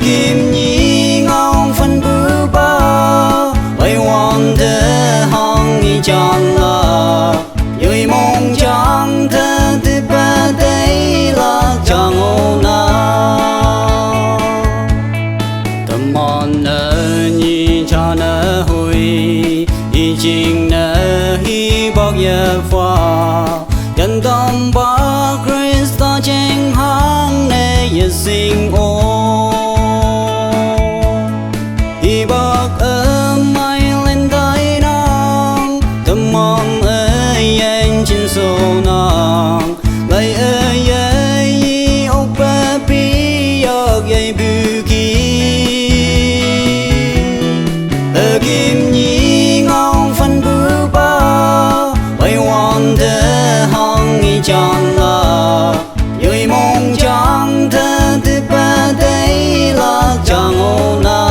kim nhi ngon phân bưu ba bay hoàng thế hong nghi chọn là dưới mong chẳng thơ từ ba đây là chẳng ô na tâm mòn nơ nhi cho nơ hui y chinh nơ hi bọc ye pha gần tâm ba Christa chênh hang nê ye sinh ô hi bọc mai lên tay nang tâm mong ơi anh trên sâu nang lại ơi ơi ốc ba bi ốc ye bu ki kim nhi ngon phân bưu ba bay hoàng thế hong nghi chọn là dưới mong chẳng thơ từ ba đây là chẳng ô na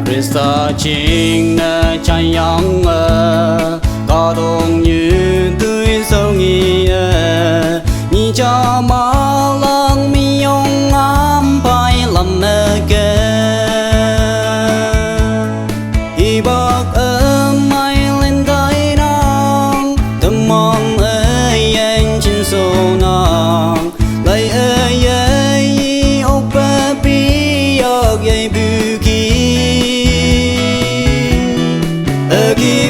Christa chinh nơ chay yang có đông như tươi sâu nghi nhị cho má lăng mi yong am bay làm mơ kê hi bọc mai lên tay nang tâm mong ơi anh trên sâu nang lại ơi ơi ốc ba bi ốc ye bu ki kim